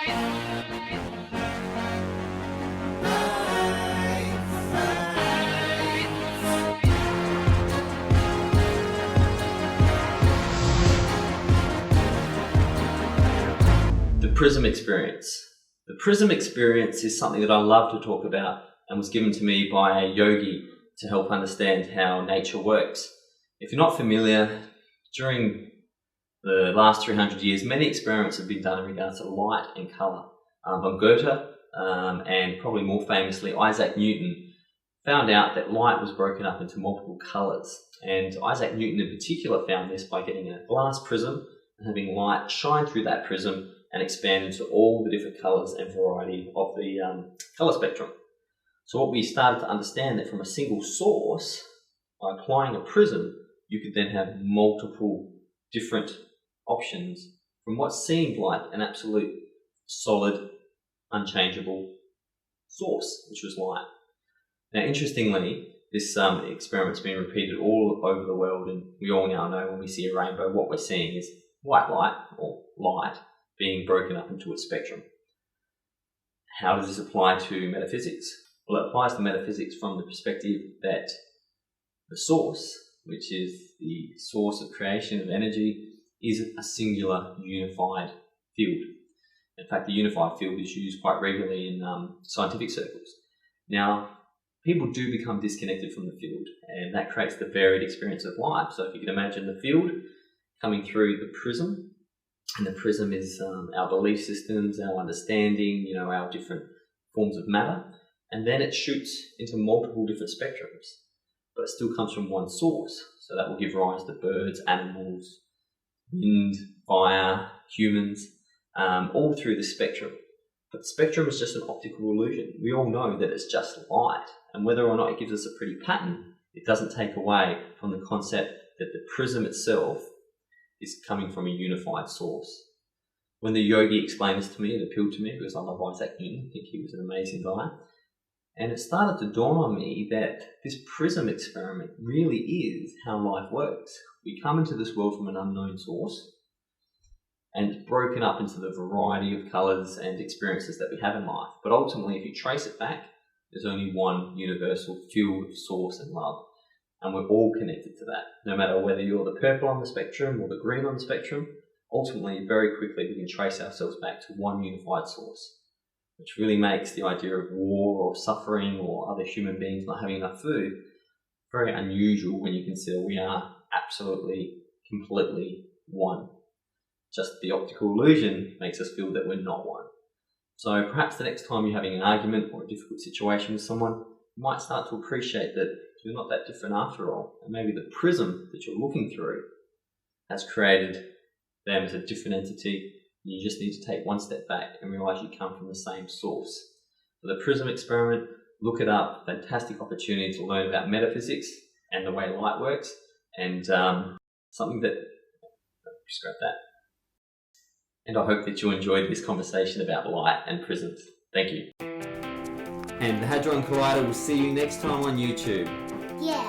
The Prism Experience. The Prism Experience is something that I love to talk about and was given to me by a yogi to help understand how nature works. If you're not familiar, during the last 300 years, many experiments have been done in regards to light and colour. Von Goethe and probably more famously Isaac Newton found out that light was broken up into multiple colours. And Isaac Newton in particular found this by getting a glass prism and having light shine through that prism and expand into all the different colours and variety of the colour spectrum. So what we started to understand that from a single source, by applying a prism, you could then have multiple different options from what seemed like an absolute solid, unchangeable source, which was light. Now interestingly, this experiment's been repeated all over the world, and we all now know when we see a rainbow, what we're seeing is white light, or light, being broken up into a spectrum. How does this apply to metaphysics? Well, it applies to metaphysics from the perspective that the source, which is the source of creation of energy, is a singular unified field. In fact, the unified field is used quite regularly in scientific circles. Now, people do become disconnected from the field, and that creates the varied experience of life. So if you can imagine the field coming through the prism, and the prism is our belief systems, our understanding, our different forms of matter, and then it shoots into multiple different spectrums, but it still comes from one source. So that will give rise to birds, animals, wind, fire, humans, all through the spectrum. But the spectrum is just an optical illusion. We all know that it's just light, and whether or not it gives us a pretty pattern, it doesn't take away from the concept that the prism itself is coming from a unified source. When the yogi explained this to me, it appealed to me because I love Isaac Newton. I think he was an amazing guy. And it started to dawn on me that this prism experiment really is how life works. We come into this world from an unknown source, and it's broken up into the variety of colours and experiences that we have in life. But ultimately, if you trace it back, there's only one universal field of source and love. And we're all connected to that. No matter whether you're the purple on the spectrum or the green on the spectrum, ultimately, very quickly, we can trace ourselves back to one unified source, which really makes the idea of war or suffering or other human beings not having enough food very unusual when you consider we are absolutely, completely one. Just the optical illusion makes us feel that we're not one. So perhaps the next time you're having an argument or a difficult situation with someone, you might start to appreciate that you're not that different after all. And maybe the prism that you're looking through has created them as a different entity. You just need to take one step back and realize you come from the same source. For the Prism experiment, look it up. Fantastic opportunity to learn about metaphysics and the way light works, and something that, scrap that. And I hope that you enjoyed this conversation about light and prisms. Thank you. And the Hadron Collider will see you next time on YouTube. Yeah.